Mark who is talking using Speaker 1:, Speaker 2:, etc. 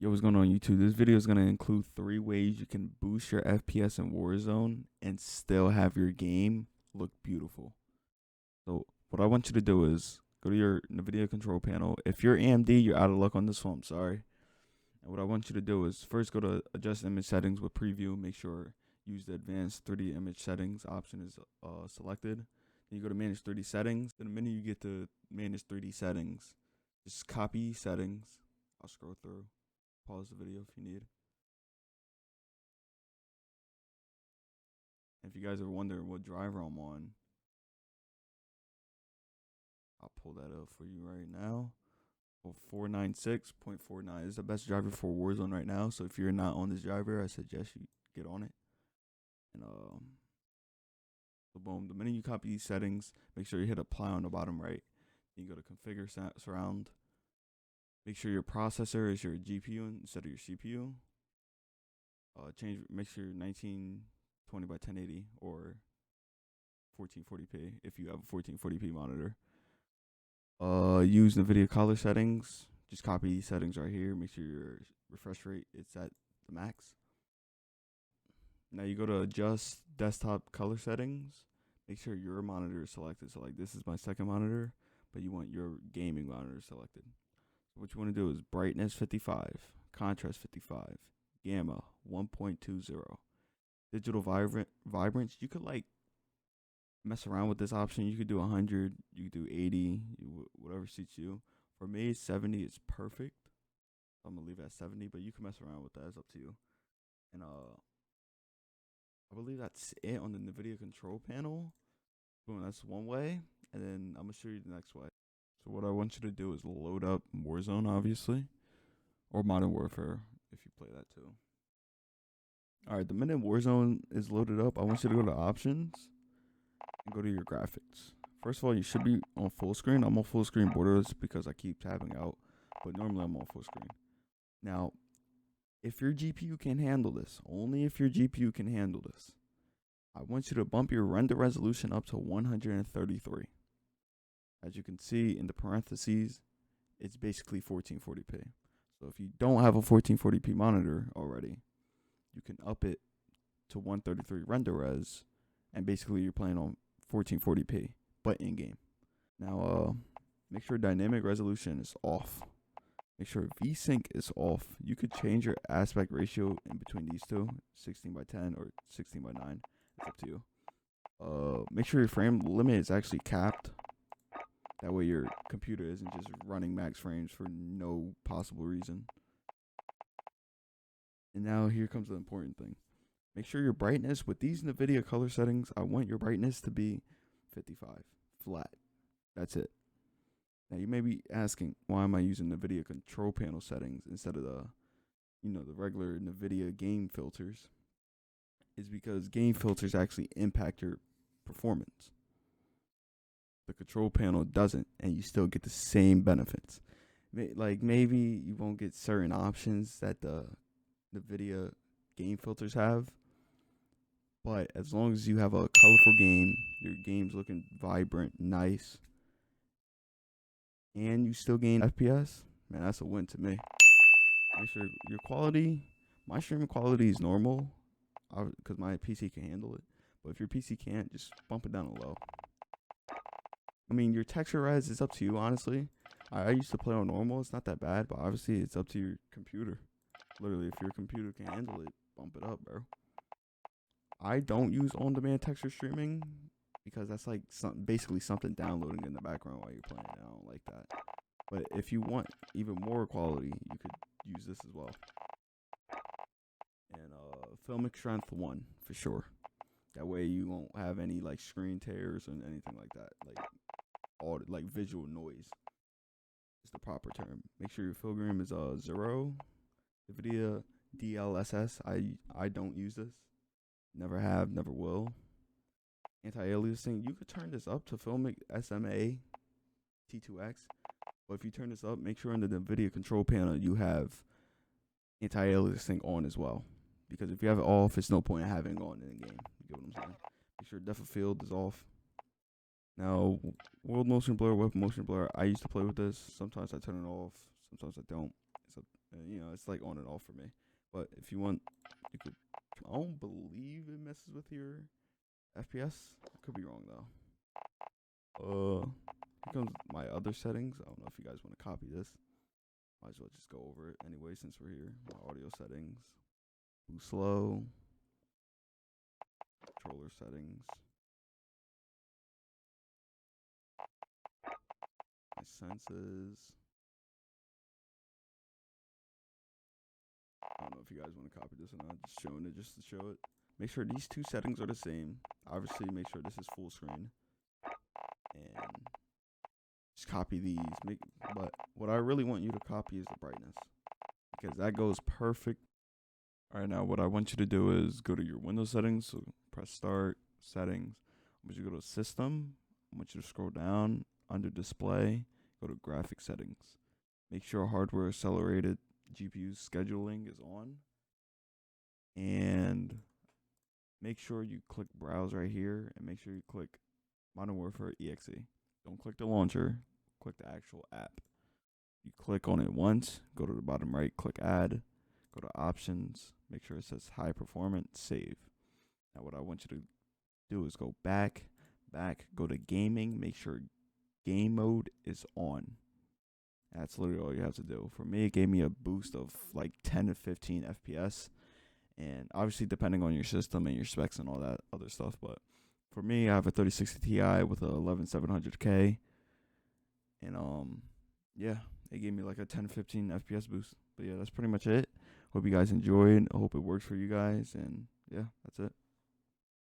Speaker 1: Yo, what's going on YouTube? This video is going to include 3 ways you can boost your FPS in Warzone and still have your game look beautiful. So what I want you to do is go to your NVIDIA control panel. If you're AMD, you're out of luck on this one, I'm sorry. And what I want you to do is first go to adjust image settings with preview. Make sure use the advanced 3D image settings option is selected. Then you go to manage 3D settings. Then the minute you get to manage 3D settings, just copy settings. I'll scroll through. Pause the video if you need. If you guys ever wonder what driver I'm on, I'll pull that up for you right now. 496.49 is the best driver for Warzone right now. So if you're not on this driver, I suggest you get on it. And so boom, the minute you copy these settings, make sure you hit apply on the bottom right. Then you go to configure surround. Make sure your processor is your GPU instead of your CPU. Make sure 1920 by 1080 or 1440p if you have a 1440p monitor. Use NVIDIA color settings. Just copy these settings right here. Make sure your refresh rate is at the max. Now you go to adjust desktop color settings. Make sure your monitor is selected. So like this is my second monitor, but you want your gaming monitor selected. What you want to do is brightness 55, contrast 55, gamma 1.20, digital vibrance. You could like mess around with this option. You could do 100, you could do 80, whatever suits you. For me, 70 is perfect. I'm gonna leave it at 70, but you can mess around with that. It's up to you. And I believe that's it on the NVIDIA control panel. Boom, that's one way, and then I'm gonna show you the next way. So what I want you to do is load up Warzone, obviously, or Modern Warfare, if you play that too. Alright, the minute Warzone is loaded up, I want you to go to options and go to your graphics. First of all, you should be on full screen. I'm on full screen borderless because I keep tabbing out, but normally I'm on full screen. Now, if your GPU can handle this, only if your GPU can handle this, I want you to bump your render resolution up to 133. As you can see in the parentheses, it's basically 1440p. So if you don't have a 1440p monitor already, you can up it to 133 render res, and basically you're playing on 1440p, but in game. Now, make sure dynamic resolution is off. Make sure VSync is off. You could change your aspect ratio in between these two, 16 by 10 or 16 by 9. It's up to you. Make sure your frame limit is actually capped. That way your computer isn't just running max frames for no possible reason. And now here comes the important thing. Make sure your brightness, with these NVIDIA color settings, I want your brightness to be 55, flat. That's it. Now you may be asking, why am I using NVIDIA control panel settings instead of the regular NVIDIA game filters? It's because game filters actually impact your performance. The control panel doesn't, and you still get the same benefits. Like maybe you won't get certain options that the NVIDIA game filters have, but as long as you have a colorful game, your game's looking vibrant, nice, and you still gain FPS, man, that's a win to me. Make sure your quality, my streaming quality is normal, because my PC can handle it. But if your PC can't, just bump it down a low. I mean, your texture res is up to you, honestly. I used to play on normal. It's not that bad, but obviously it's up to your computer. Literally, if your computer can handle it, bump it up, bro. I don't use on-demand texture streaming because that's like basically something downloading in the background while you're playing. I don't like that. But if you want even more quality, you could use this as well. And filmic strength 1 for sure. That way you won't have any like screen tears or anything like that. Like visual noise is the proper term. Make sure your film is 0. NVIDIA DLSS. I don't use this. Never have, never will. Anti-Aliasing. You could turn this up to filmic SMA T2X. But if you turn this up, make sure in the NVIDIA control panel you have anti-aliasing on as well. Because if you have it off, it's no point in having it on in the game. You get what I'm saying? Make sure depth of field is off. Now, world motion blur, web motion blur. I used to play with this. Sometimes I turn it off. Sometimes I don't. And, you know, it's like on and off for me. But if you want, you could. I don't believe it messes with your FPS. I could be wrong though. Here comes my other settings. I don't know if you guys want to copy this. Might as well just go over it anyway since we're here. My audio settings, boost low, controller settings, my senses. I don't know if you guys want to copy this or not. Just showing it just to show it. Make sure these two settings are the same. Obviously, make sure this is full screen. And just copy these. But what I really want you to copy is the brightness, because that goes perfect. All right, now what I want you to do is go to your Windows settings. So press Start, Settings. I want you to go to System. I want you to scroll down under Display. Go to Graphic Settings. Make sure Hardware Accelerated GPU Scheduling is on. And make sure you click Browse right here. And make sure you click Modern Warfare EXE. Don't click the launcher. Click the actual app. You click on it once. Go to the bottom right. Click Add. Go to Options. Make sure it says High Performance. Save. Now what I want you to do is go back. Go to Gaming. Make sure Game Mode is on. That's literally all you have to do. For me, it gave me a boost of like 10 to 15 FPS. And obviously, depending on your system and your specs and all that other stuff. But for me, I have a 3060 Ti with a 11700K. And yeah, it gave me like a 10 to 15 FPS boost. But yeah, that's pretty much it. Hope you guys enjoyed. I hope it works for you guys. And yeah, that's it.